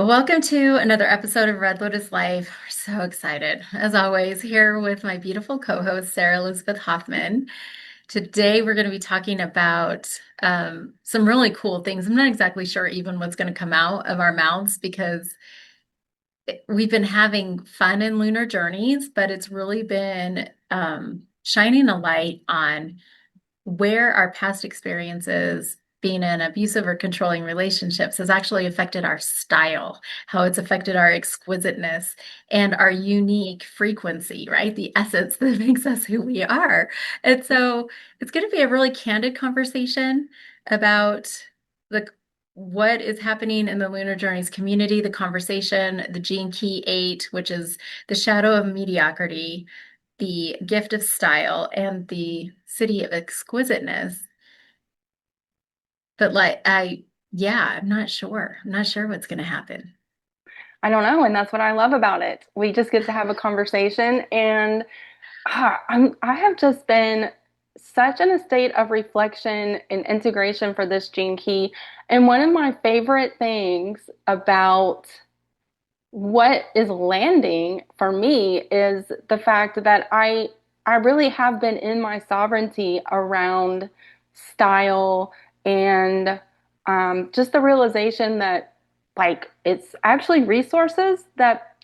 Welcome to another episode of Red Lotus Life. We're so excited, as always, here with my beautiful co-host, Sarah Elizabeth Hoffman. Today, we're going to be talking about some really cool things. I'm not exactly sure even what's going to come out of our mouths because we've been having fun in Lunar Journeys, but it's really been shining a light on where our past experiences being in abusive or controlling relationships has actually affected our style, how it's affected our exquisiteness and our unique frequency, right? The essence that makes us who we are. And so it's going to be a really candid conversation about the what is happening in the Lunar Journeys community, the conversation, the Gene Key 8, which is the Shadow of Mediocrity, the Gift of Style, and the Siddhi of Exquisiteness. But I'm not sure. I'm not sure what's going to happen. I don't know, and that's what I love about it. We just get to have a conversation, and I have just been such in a state of reflection and integration for this gene key. And one of my favorite things about what is landing for me is the fact that I really have been in my sovereignty around style and just the realization that it's actually resources that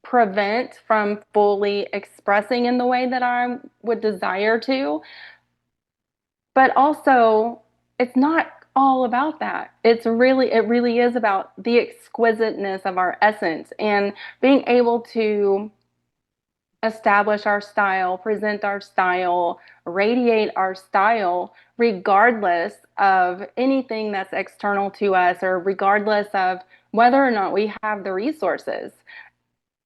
prevent from fully expressing in the way that I would desire to. But also, it's not all about that. It really is about the exquisiteness of our essence and being able to establish our style, present our style, radiate our style, regardless of anything that's external to us or regardless of whether or not we have the resources.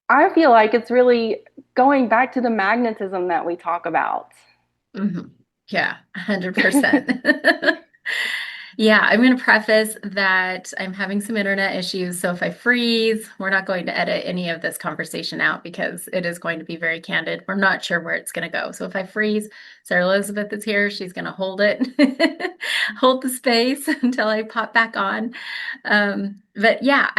I feel like it's really going back to the magnetism that we talk about. Mhm. Yeah, 100%. Yeah, I'm going to preface that I'm having some internet issues. So if I freeze, we're not going to edit any of this conversation out because it is going to be very candid. We're not sure where it's going to go. So if I freeze, Sarah Elizabeth is here. She's going to hold it, hold the space until I pop back on. But yeah,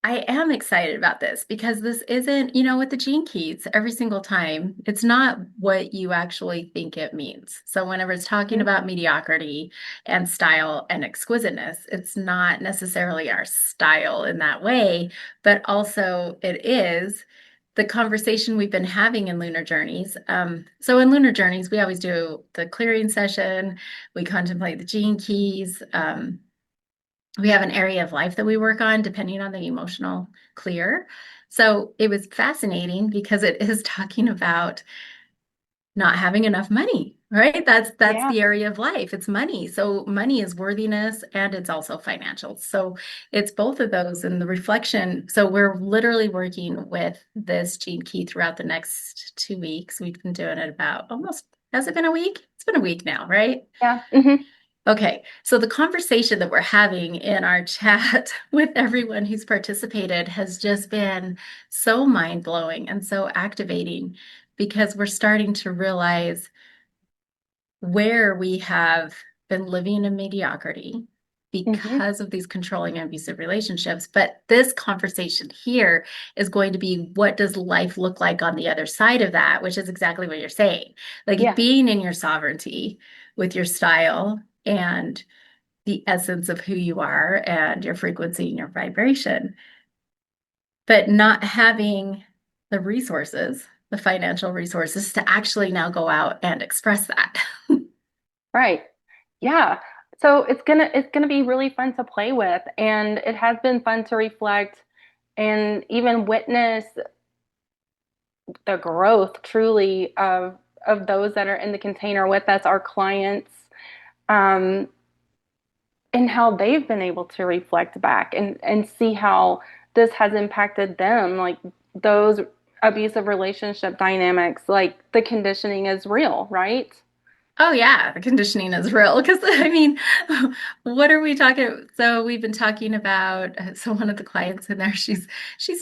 I am excited about this because this isn't, with the gene keys, every single time, it's not what you actually think it means. So, whenever it's talking Mhm. about mediocrity and style and exquisiteness, it's not necessarily our style in that way, but also it is the conversation we've been having in Lunar Journeys. So, in Lunar Journeys, we always do the clearing session, we contemplate the gene keys. We have an area of life that we work on depending on the emotional clear. So it was fascinating because it is talking about not having enough money, right? That's Yeah. the area of life. It's money. So money is worthiness and it's also financial. So it's both of those and the reflection. So we're literally working with this gene key throughout the next 2 weeks. We've been doing it about almost, has it been a week? It's been a week now, right? Yeah. Okay, so the conversation that we're having in our chat with everyone who's participated has just been so mind-blowing and so activating because we're starting to realize where we have been living in mediocrity Hmm. because of these controlling and abusive relationships. But this conversation here is going to be what does life look like on the other side of that, which is exactly what you're saying. Like Yeah. being in your sovereignty with your style and the essence of who you are and your frequency and your vibration, but not having the resources, the financial resources to actually now go out and express that. Right. Yeah. So it's gonna be really fun to play with, and it has been fun to reflect and even witness the growth truly of those that are in the container with us, our clients, um, and how they've been able to reflect back and see how this has impacted them, like those abusive relationship dynamics, like the conditioning is real, right? Oh yeah, the conditioning is real because I mean, what are we talking? So we've been talking about. So one of the clients in there, she's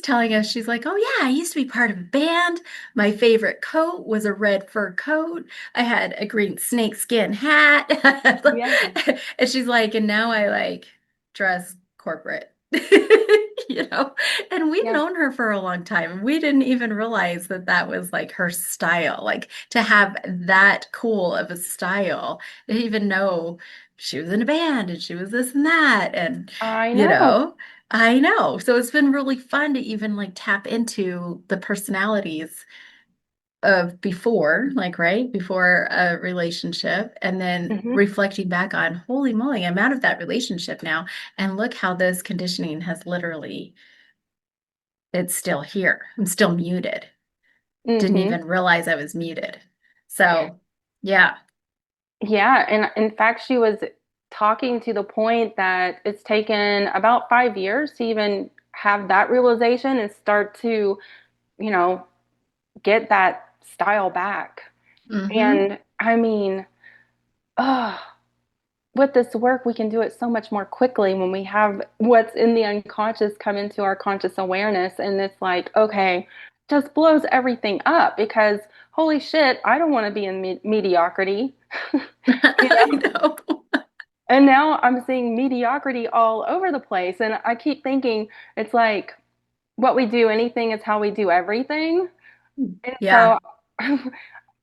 telling us, she's like, "Oh yeah, I used to be part of a band. My favorite coat was a red fur coat. I had a green snakeskin hat." Yeah. And she's like, "And now I like dress corporate. You know, and we've Yeah. known her for a long time. We didn't even realize that that was like her style, like to have that cool of a style. Didn't even know she was in a band and she was this and that. And, I you know. know, I know. So it's been really fun to even like tap into the personalities of before, like right before a relationship, and then Hmm. reflecting back on, holy moly, I'm out of that relationship now. And look how this conditioning has literally, it's still here. I'm still muted. Didn't Hmm. even realize I was muted. So, yeah. Yeah, and in fact, she was talking to the point that it's taken about 5 years to even have that realization and start to, you know, get that style back. Mm-hmm. And I mean, oh, with this work, we can do it so much more quickly when we have what's in the unconscious come into our conscious awareness. And it's like, okay, just blows everything up because holy shit, I don't want to be in mediocrity. You I know? know. And now I'm seeing mediocrity all over the place. And I keep thinking it's like what we do, anything is how we do everything. And Yeah. so,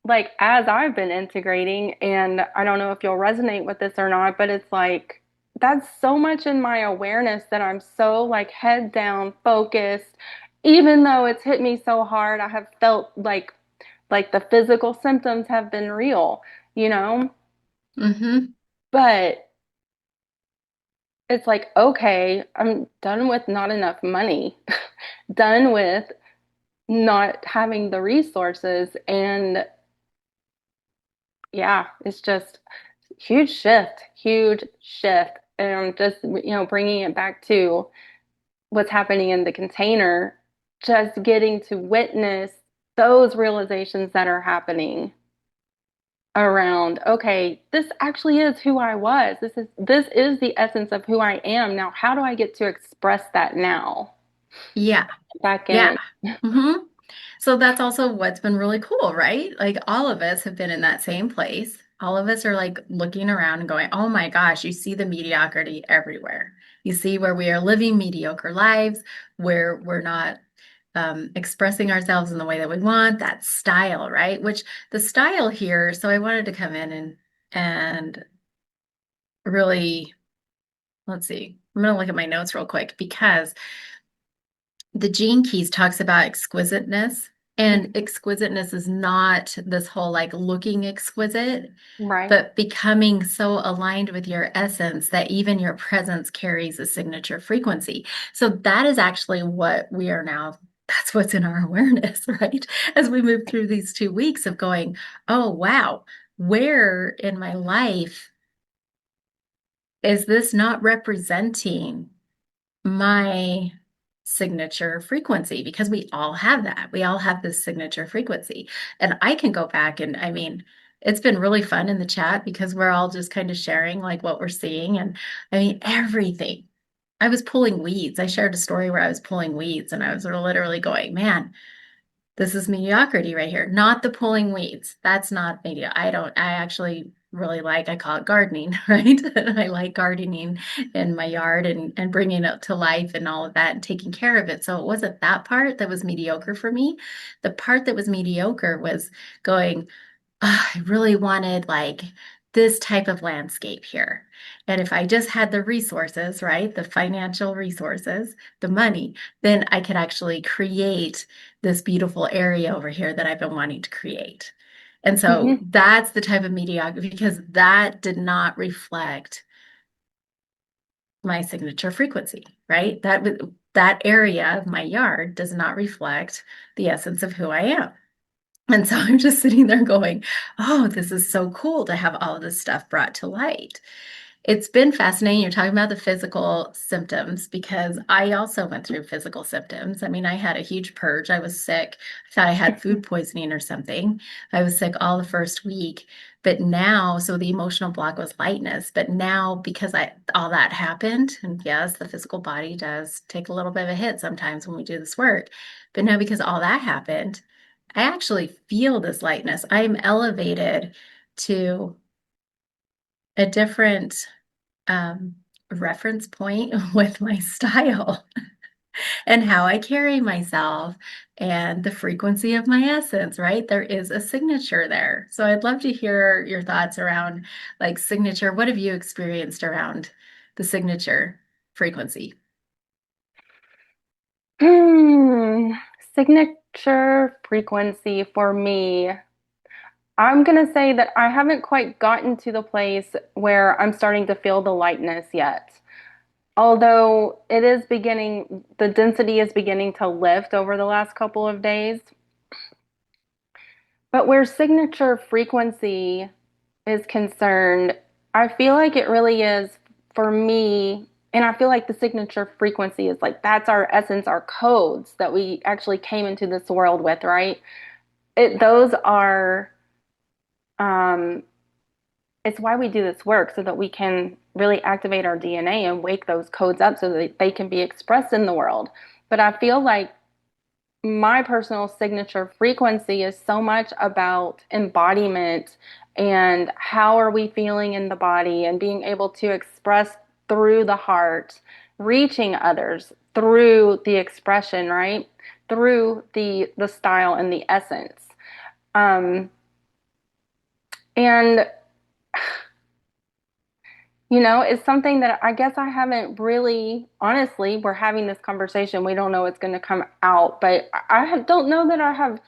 like, as I've been integrating, and I don't know if you'll resonate with this or not, but it's like that's so much in my awareness that I'm so like head down focused. Even though it's hit me so hard, I have felt like the physical symptoms have been real, you know? Mm-hmm. But it's like, okay, I'm done with not enough money, done with not having the resources. And yeah, it's just huge shift. And just, bringing it back to what's happening in the container, just getting to witness those realizations that are happening around, okay, this actually is who I was. This is the essence of who I am. Now, how do I get to express that now? Yeah. Back Yeah. in. Mm-hmm. So that's also what's been really cool, right? Like all of us have been in that same place. All of us are like looking around and going, oh my gosh, you see the mediocrity everywhere. You see where we are living mediocre lives, where we're not expressing ourselves in the way that we want, that style, right? Which the style here, so I wanted to come in and really, let's see, I'm going to look at my notes real quick because the Gene Keys talks about exquisiteness, and Mhm. exquisiteness is not this whole like looking exquisite, Right. but becoming so aligned with your essence that even your presence carries a signature frequency. So that is actually what we are now. That's what's in our awareness, right? As we move through these 2 weeks of going, oh, wow, where in my life is this not representing my signature frequency? Because we all have that. We all have this signature frequency. And I can go back and I mean, it's been really fun in the chat because we're all just kind of sharing like what we're seeing. And I mean, everything. I was pulling weeds. I shared a story where I was pulling weeds and I was literally going, man, this is mediocrity right here, not the pulling weeds. That's not media. I actually really like, I call it gardening, right? And I like gardening in my yard and bringing it to life and all of that and taking care of it. So it wasn't that part that was mediocre for me. The part that was mediocre was going, I really wanted like this type of landscape here. And if I just had the resources, right, the financial resources, the money, then I could actually create this beautiful area over here that I've been wanting to create. And so Hmm. that's the type of mediocrity because that did not reflect my signature frequency, right? That area of my yard does not reflect the essence of who I am. And so I'm just sitting there going, oh, this is so cool to have all of this stuff brought to light. It's been fascinating. You're talking about the physical symptoms because I also went through physical symptoms. I mean, I had a huge purge. I was sick. I thought I had food poisoning or something. I was sick all the first week. But now, so the emotional block was lightness. But now, because I all that happened, and yes, the physical body does take a little bit of a hit sometimes when we do this work. But now, because all that happened, I actually feel this lightness. I'm elevated to a different um, reference point with my style and how I carry myself and the frequency of my essence, right? There is a signature there. So I'd love to hear your thoughts around like signature. What have you experienced around the signature frequency? Hmm. Signature frequency for me. I'm going to say that I haven't quite gotten to the place where I'm starting to feel the lightness yet. Although it is beginning, the density is beginning to lift over the last couple of days. But where signature frequency is concerned, I feel like it really is for me. And I feel like the signature frequency is like that's our essence, our codes that we actually came into this world with, right? Those are, um, it's why we do this work so that we can really activate our DNA and wake those codes up so that they can be expressed in the world. But I feel like my personal signature frequency is so much about embodiment and how are we feeling in the body and being able to express through the heart, reaching others through the expression, right? Through the style and the essence. Um, and it's something that I guess I haven't really, honestly, we're having this conversation. We don't know what's going to come out, but don't know that I have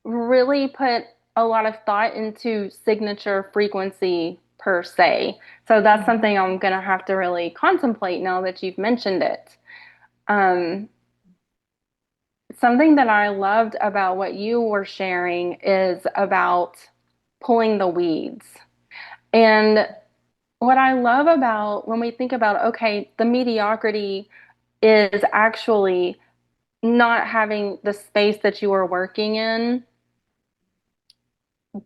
really put a lot of thought into signature frequency per se. So that's Mhm. something I'm going to have to really contemplate now that you've mentioned it. Um, Something that I loved about what you were sharing is about pulling the weeds. And what I love about when we think about, okay, the mediocrity is actually not having the space that you are working in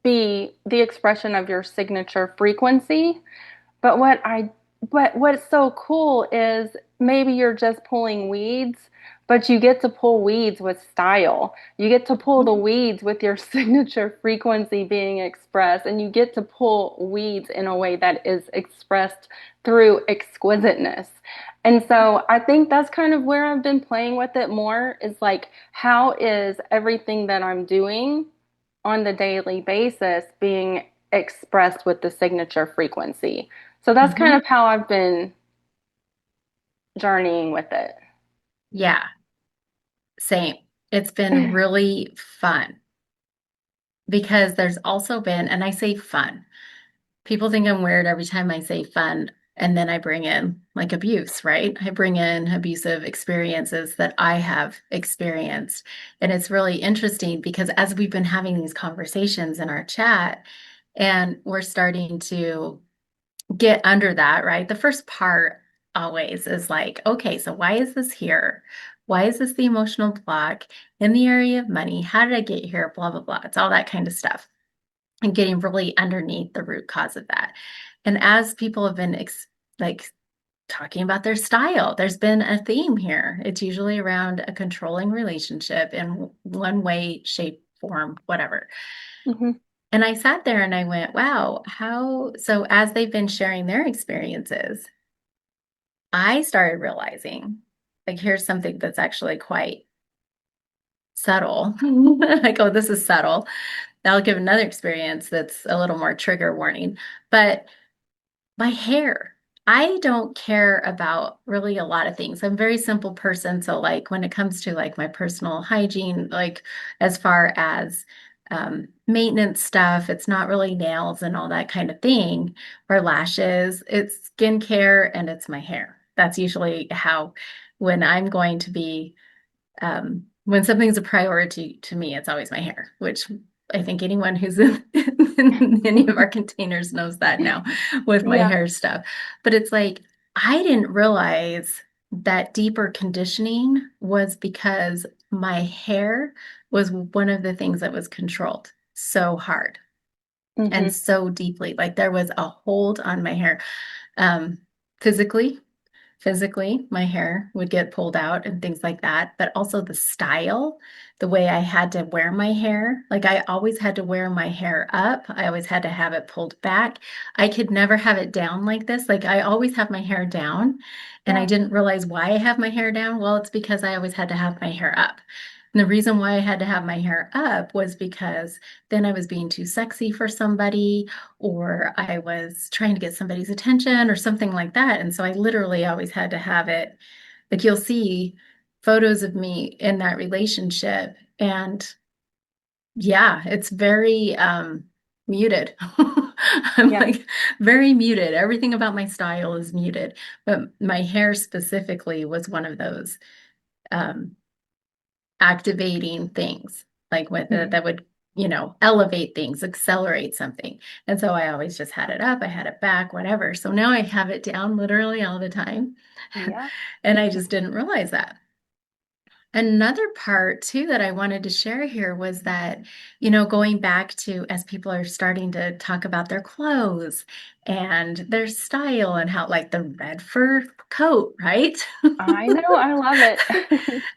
be the expression of your signature frequency. But what's so cool is maybe you're just pulling weeds, but you get to pull weeds with style. You get to pull the weeds with your signature frequency being expressed, and you get to pull weeds in a way that is expressed through exquisiteness. And so I think that's kind of where I've been playing with it more is like, how is everything that I'm doing on the daily basis being expressed with the signature frequency? So that's kind Mhm. of how I've been journeying with it. Yeah, same. It's been really fun because there's also been, and I say fun. People think I'm weird every time I say fun, and then I bring in like abuse, right? I bring in abusive experiences that I have experienced. And it's really interesting because as we've been having these conversations in our chat, and we're starting to get under that, right? The first part always is like, okay, so why is this here? Why is this the emotional block in the area of money? How did I get here? Blah, blah, blah. It's all that kind of stuff and getting really underneath the root cause of that. And as people have been like talking about their style, there's been a theme here. It's usually around a controlling relationship in one way, shape, form, whatever. Hmm. And I sat there and I went, wow, how? So as they've been sharing their experiences, I started realizing like, here's something that's actually quite subtle. Like, oh, this is subtle. I'll give another experience that's a little more trigger warning. But my hair. I don't care about really a lot of things. I'm a very simple person. So like when it comes to like my personal hygiene, like as far as maintenance stuff, it's not really nails and all that kind of thing or lashes. It's skincare and it's my hair. That's usually how when I'm going to be when something's a priority to me, it's always my hair, which I think anyone who's in any of our containers knows that now with my Yeah. hair stuff. But it's like, I didn't realize that deeper conditioning was because my hair was one of the things that was controlled so hard and Hmm. so deeply. Like there was a hold on my hair, um, physically. physically, my hair would get pulled out and things like that, but also the style, the way I had to wear my hair. Like I always had to wear my hair up. I always had to have it pulled back. I could never have it down like this. Like I always have my hair down, and I Yeah. didn't realize why I have my hair down. Well, it's because I always had to have my hair up. And the reason why I had to have my hair up was because then I was being too sexy for somebody, or I was trying to get somebody's attention or something like that. And so I literally always had to have it. Like you'll see photos of me in that relationship. And yeah, it's very muted. I'm Yeah. like very muted. Everything about my style is muted. But my hair specifically was one of those um, activating things, like with Mhm. that would, elevate things, accelerate something. And so I always just had it up, I had it back, whatever. So now I have it down literally all the time. Yeah. And I just didn't realize that. Another part too that I wanted to share here was that, going back to as people are starting to talk about their clothes and their style and how like the red fur coat, right? I know. I love it.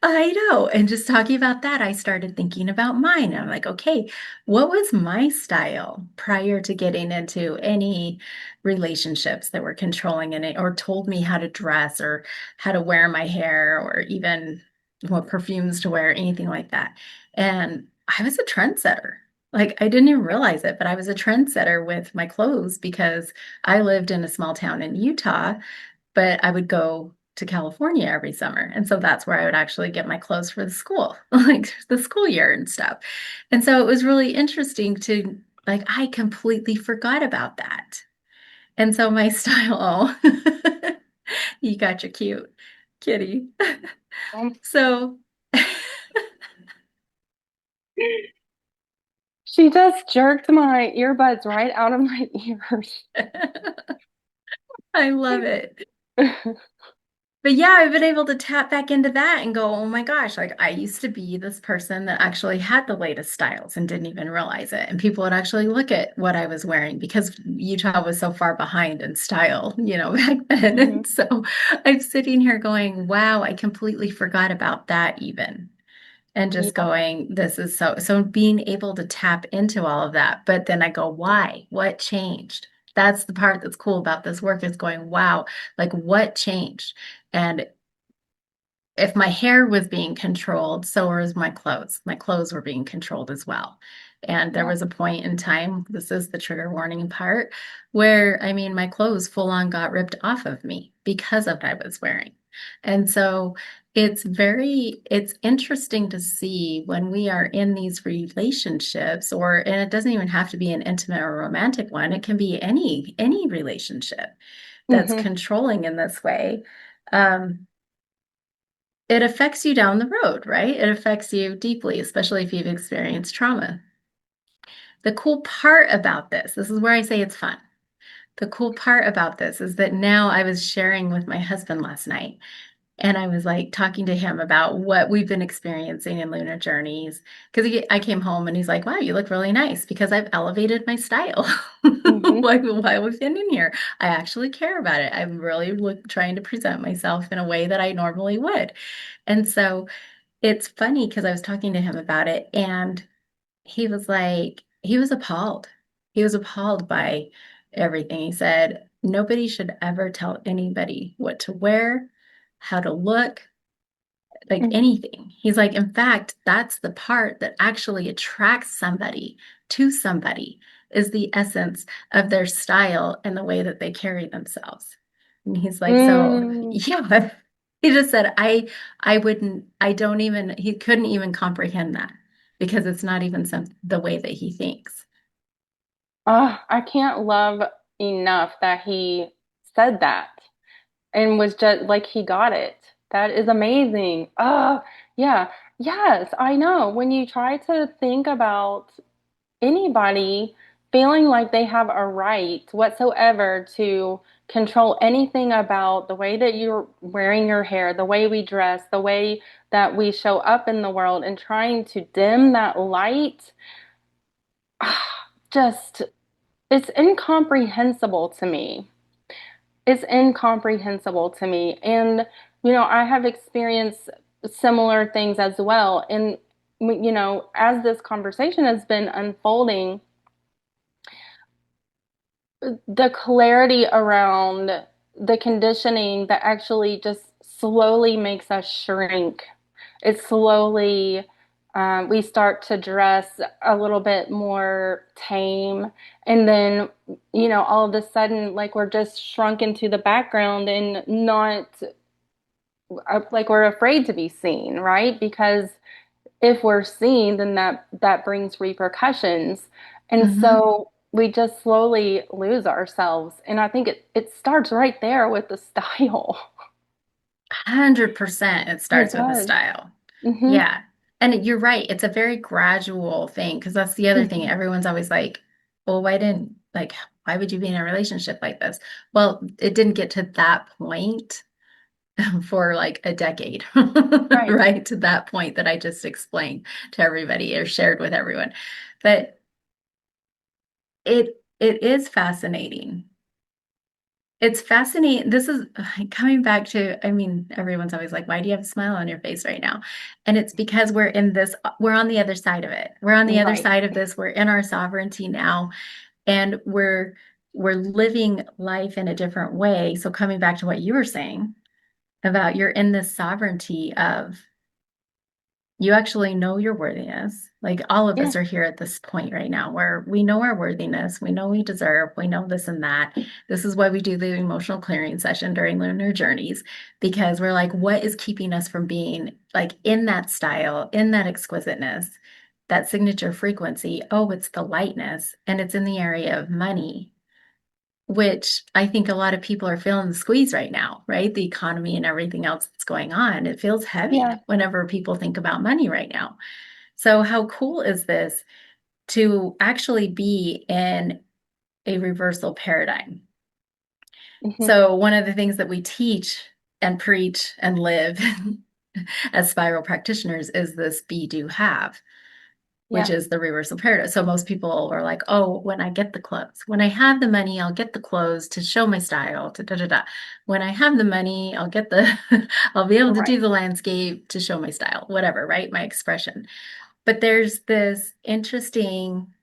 I know. And just talking about that, I started thinking about mine. I'm like, okay, what was my style prior to getting into any relationships that were controlling in it or told me how to dress or how to wear my hair or even what perfumes to wear, anything like that. And I was a trendsetter. Like I didn't even realize it, but I was a trendsetter with my clothes because I lived in a small town in Utah, but I would go to California every summer. And so that's where I would actually get my clothes for the school, like the school year and stuff. And so it was really interesting to like, I completely forgot about that. And so my style, oh, you got your cute kitty. Um, So She just jerked my earbuds right out of my ears. I love it. But yeah, I've been able to tap back into that and go, oh my gosh, like I used to be this person that actually had the latest styles and didn't even realize it. And people would actually look at what I was wearing because Utah was so far behind in style, back then. Mhm. And so I'm sitting here going, wow, I completely forgot about that even. And just Yeah. going, this is so being able to tap into all of that. But then I go, why? What changed? That's the part that's cool about this work is going, wow, like what changed? And if my hair was being controlled, so was my clothes. My clothes were being controlled as well. And there Yeah. was a point in time, this is the trigger warning part, where I mean, my clothes full on got ripped off of me because of what I was wearing. And so it's interesting to see when we are in these relationships, and it doesn't even have to be an intimate or romantic one. It can be any relationship that's Hmm. controlling in this way. Um, it affects you down the road, right? It affects you deeply, especially if you've experienced trauma. The cool part about this is where I say it's fun. The cool part about this is that now I was sharing with my husband last night, and I was like talking to him about what we've been experiencing in Lunar Journeys. Because I came home and he's like, wow, you look really nice because I've elevated my style. Hmm. While we've been in here, I actually care about it. I'm really trying to present myself in a way that I normally would. And so it's funny because I was talking to him about it, and he was appalled. He was appalled by everything. He said, nobody should ever tell anybody what to wear, how to look, like anything. He's like, in fact, that's the part that actually attracts somebody to somebody is the essence of their style and the way that they carry themselves. And he's like, so Mm. yeah. He just said, I wouldn't, I don't even, he couldn't even comprehend that because it's not even the way that he thinks. I can't love enough that he said that and was just like he got it. That is amazing. Yeah. Yes, I know. When you try to think about anybody feeling like they have a right whatsoever to control anything about the way that you're wearing your hair, the way we dress, the way that we show up in the world, and trying to dim that light, just it's incomprehensible to me. it's incomprehensible to me. And, I have experienced similar things as well. And, as this conversation has been unfolding, the clarity around the conditioning that actually just slowly makes us shrink. It slowly, we start to dress a little bit more tame. And then, all of a sudden, like we're just shrunk into the background and not like we're afraid to be seen, right? Because if we're seen, then that brings repercussions. And Mm-hmm. so we just slowly lose ourselves. And I think it starts right there with the style. 100% it It starts with the does. style. Hmm. Yeah. And you're right. It's a very gradual thing because that's the other thing. Hmm. Everyone's always like, well, why would you be in a relationship like this? Well, it didn't get to that point for like a decade, Right. right? To that point that I just explained to everybody or shared with everyone. But it is fascinating. It's fascinating. This is coming back to, I mean, everyone's always like, why do you have a smile on your face right now? And it's because we're on the other side of it. We're on the other Right. side of this. We're in our sovereignty now, and we're living life in a different way. So coming back to what you were saying about you're in this sovereignty of you actually know your worthiness. Like all of Yeah. us are here at this point right now where we know our worthiness, we know we deserve, we know this and that. This is why we do the emotional clearing session during Lunar Journeys, because we're like, what is keeping us from being like in that style, in that exquisiteness, that signature frequency? Oh, it's the lightness, and it's in the area of money, which I think a lot of people are feeling the squeeze right now, right? The economy and everything else that's going on. It feels Yeah. heavy whenever people think about money right now. So, how cool is this to actually be in a reversal paradigm? Hmm. So, one of the things that we teach and preach and live as spiral practitioners is this be, do, have, which Yeah. is the reversal paradigm. So most people are like, oh, when I get the clothes, when I have the money, I'll get the clothes to show my style, to da da da. When I have the money, I'll get the, I'll be able to Right. do the landscape to show my style, whatever, right? My expression. But there's this interesting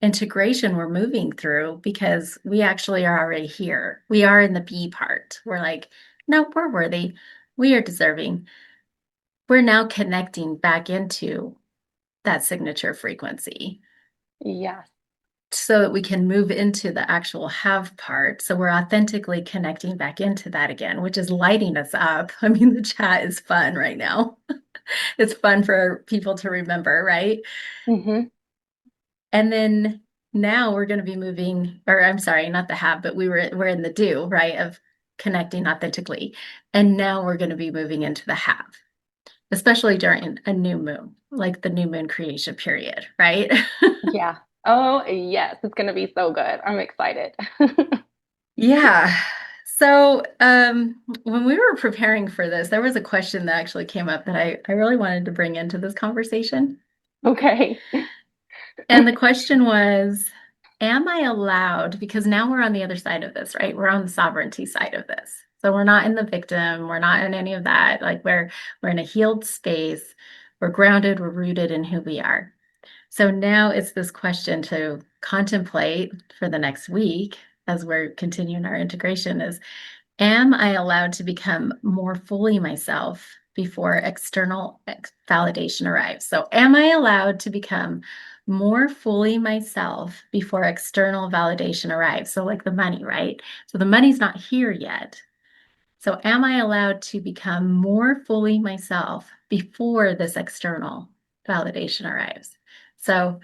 integration we're moving through because we actually are already here. We are in the B part. We're like, no, we're worthy. We are deserving. We're now connecting back into that signature frequency Yes. so that we can move into the actual have part. So we're authentically connecting back into that again, which is lighting us up. I mean, the chat is fun right now. It's fun for people to remember, right? Hmm. And then now we're going to be moving, or I'm sorry, not the have, but we're in the do, right? Of connecting authentically. And now we're going to be moving into the have, especially during a new moon, like the new moon creation period, right? Yeah. Oh, yes. It's going to be so good. I'm excited. Yeah. So, when we were preparing for this, there was a question that actually came up that I really wanted to bring into this conversation. Okay. And the question was, am I allowed, because now we're on the other side of this, right? We're on the sovereignty side of this. So we're not in the victim, we're not in any of that. Like we're in a healed space, we're grounded, we're rooted in who we are. So now it's this question to contemplate for the next week as we're continuing our integration is, am I allowed to become more fully myself before external validation arrives? So, am I allowed to become more fully myself before external validation arrives? So, like the money, right? So, the money's not here yet. So, am I allowed to become more fully myself before this external validation arrives? So,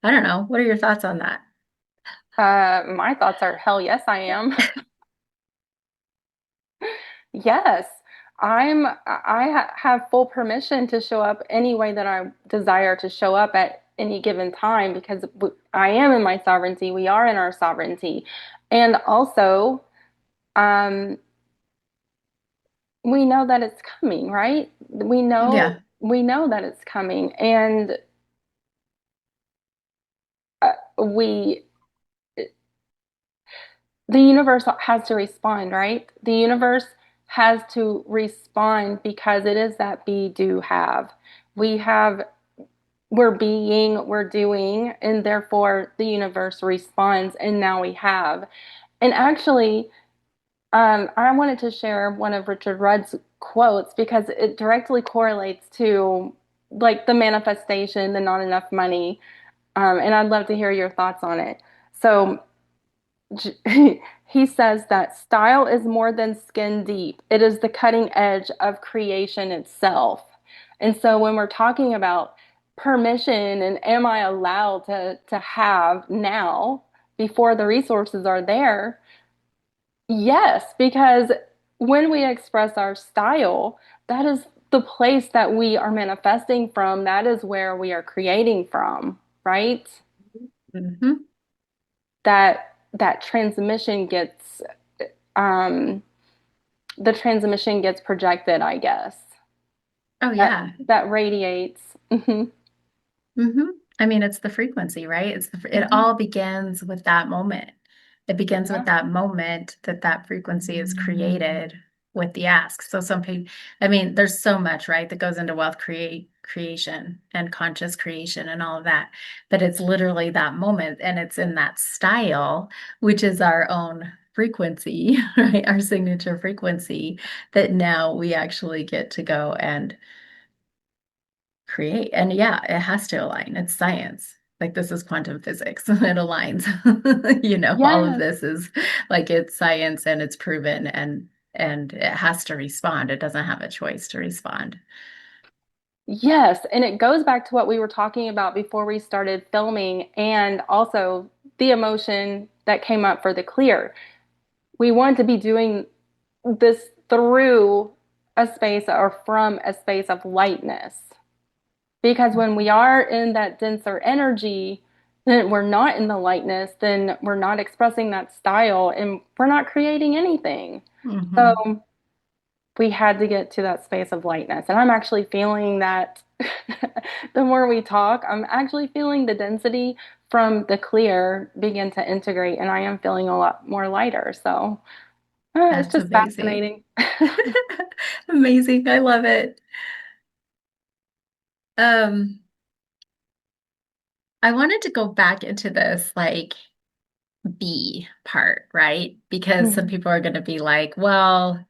I don't know. What are your thoughts on that? My thoughts are hell yes, I am. Yes, have full permission to show up any way that I desire to show up at any given time because I am in my sovereignty. We are in our sovereignty. And also, um, we know that it's coming, right? Yeah. We know that it's coming, and we the universe has to respond, right? The universe has to respond because it is that be, do, have. We have, we're being, we're doing, and therefore the universe responds, and now we have. And actually, I wanted to share one of Richard Rudd's quotes because it directly correlates to like the manifestation, the not enough money. And I'd love to hear your thoughts on it. So he says that style is more than skin deep. It is the cutting edge of creation itself. And so when we're talking about permission and am I allowed to have now before the resources are there, yes, because when we express our style, that is the place that we are manifesting from. That is where we are creating from, right? Hmm. That transmission gets um the transmission gets projected, I guess. Oh, That yeah. that radiates. Hmm. Hmm. I mean, it's the frequency, right? It Hmm. all begins with that moment. It begins with Yeah. that moment that that frequency is created with the ask. So some people, I mean, there's so much, right, that goes into wealth creation and conscious creation and all of that. But it's literally that moment, and it's in that style, which is our own frequency, right? Our signature frequency that now we actually get to go and create. And yeah, it has to align. It's science. Like this is quantum physics. It aligns. All of Yes. this is like it's science and it's proven and it has to respond. It doesn't have a choice to respond. Yes, and it goes back to what we were talking about before we started filming and also the emotion that came up for the clear. We want to be doing this through a space or from a space of lightness. Because when we are in that denser energy, then we're not in the lightness, then we're not expressing that style and we're not creating anything. Hmm. So we had to get to that space of lightness. And I'm actually feeling that the more we talk, I'm actually feeling the density from the clear begin to integrate, and I am feeling a lot more lighter. So it's That's just amazing. fascinating. Amazing. I love it. Um, I wanted to go back into this like B part, right? Because some Mhm. people are going to be like, well,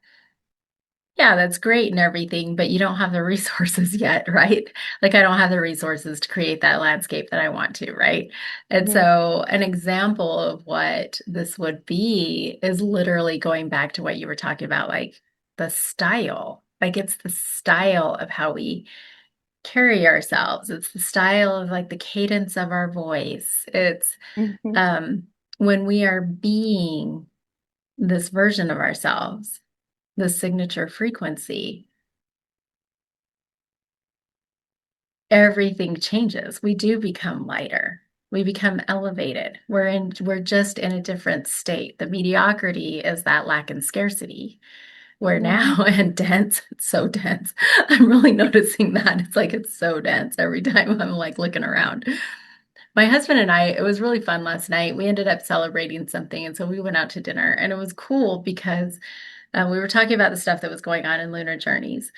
yeah, that's great and everything, but you don't have the resources yet, right? Like I don't have the resources to create that landscape that I want to, right? And Mhm. so an example of what this would be is literally going back to what you were talking about, like the style. Like it's the style of how we carry ourselves. It's the style of like the cadence of our voice. It's Mhm. um when we are being this version of ourselves, the signature frequency, everything changes. We do become lighter. We become elevated. We're just in a different state. The mediocrity is that lack and scarcity. We're Mhm. now and dense. It's so dense. I'm really noticing that. It's like it's so dense every time I'm like looking around. My husband and I, it was really fun last night. We ended up celebrating something, and so we went out to dinner, and it was cool because we were talking about the stuff that was going on in Lunar Journeys.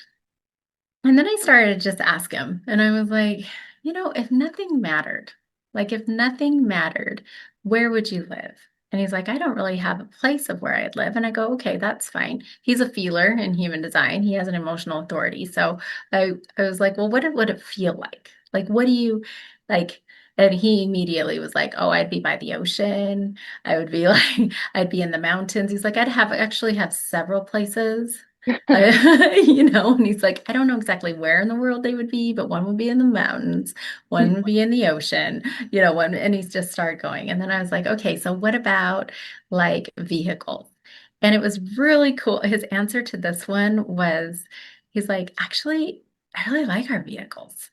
And then I started to just ask him, and I was like, if nothing mattered, like if nothing mattered, where would you live? And he's like, I don't really have a place of where I'd live. And I go, okay, that's fine. He's a feeler in human design. He has an emotional authority. So I was like, well, what would it feel like? Like, what do you like? And he immediately was like, oh, I'd be by the ocean. I would be like, I'd be in the mountains. He's like, I'd have actually have several places. And he's like, I don't know exactly where in the world they would be, but one would be in the mountains, one would be in the ocean, one, and he's just started going. And then I was like, okay, so what about like vehicles? And it was really cool. His answer to this one was, he's like, actually, I really like our vehicles.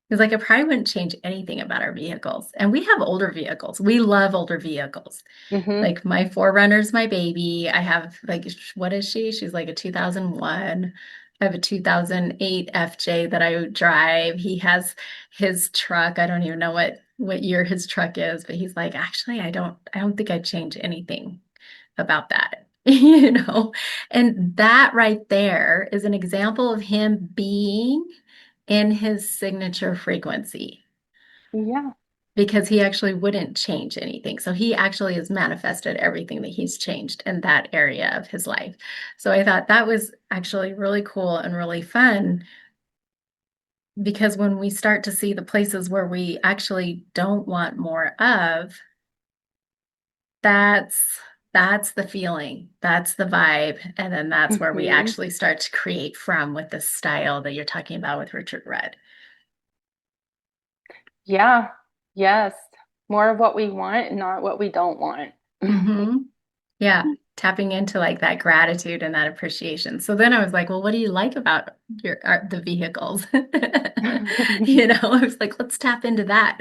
He's like, I probably wouldn't change anything about our vehicles. And we have older vehicles. We love older vehicles. Mhm. Like my Forerunner's my baby. I have like, what is she? She's like a 2001. I have a 2008 FJ that I drive. He has his truck. I don't even know what year his truck is, but he's like, actually, I don't think I'd change anything about that, you know? And that right there is an example of him being in his signature frequency Yeah. because he actually wouldn't change anything. So he actually has manifested everything that he's changed in that area of his life. So I thought that was actually really cool and really fun because when we start to see the places where we actually don't want more of, that's that's the feeling, that's the vibe, and then that's where we Hmm. actually start to create from with the style that you're talking about with Richard Red. Yeah. Yes. More of what we want, not what we don't want. Hmm. Yeah, tapping into like that gratitude and that appreciation. So then I was like, well, what do you like about the vehicles? You know, I was like, let's tap into that.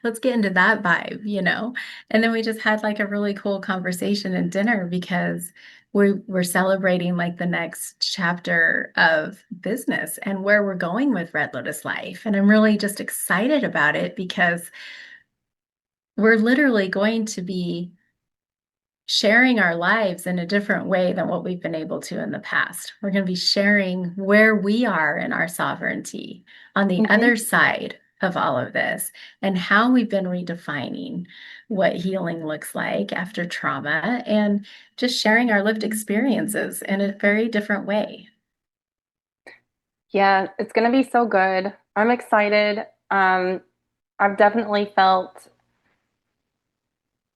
Let's get into that vibe, you know. And then we just had like a really cool conversation and dinner because we're celebrating like the next chapter of business and where we're going with Red Lotus Life. And I'm really just excited about it because we're literally going to be sharing our lives in a different way than what we've been able to in the past. We're going to be sharing where we are in our sovereignty on the Hmm. other side of all of this and how we've been redefining what healing looks like after trauma and just sharing our lived experiences in a very different way. Yeah, it's going to be so good. I'm excited. I've definitely felt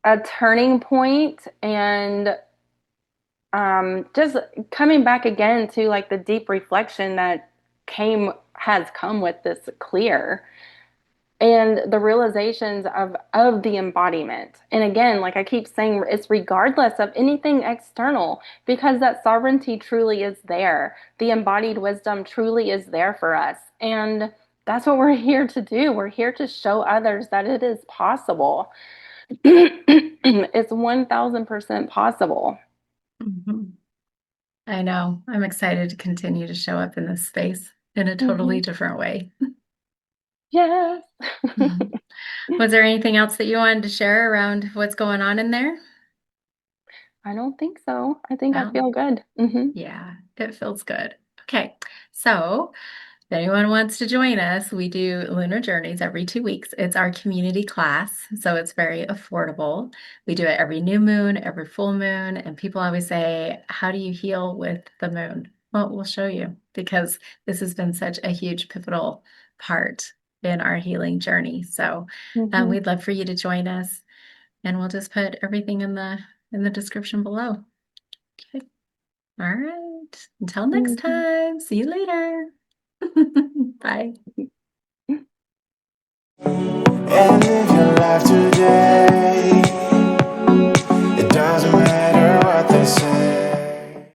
a turning point and just coming back again to like the deep reflection that has come with this clear and the realizations of the embodiment. And again, like I keep saying, it's regardless of anything external because that sovereignty truly is there. The embodied wisdom truly is there for us. And that's what we're here to do. We're here to show others that it is possible. It's 1000% possible. Mhm. I know. I'm excited to continue to show up in this space in a totally Mhm. different way. Yes. Mhm. Was there anything else that you wanted to share around what's going on in there? I don't think so. I think I No? feel good. Hmm. Yeah, it feels good. Okay, so if anyone wants to join us, we do Lunar Journeys every 2 weeks. It's our community class, so it's very affordable. We do it every new moon, every full moon, and people always say, how do you heal with the moon? Well, we'll show you because this has been such a huge pivotal part in our healing journey. So Hmm. we'd love for you to join us, and we'll just put everything in the description below. Okay. All right. Until next Hmm. time. See you later. Bye. And live your life today. It doesn't matter what they say.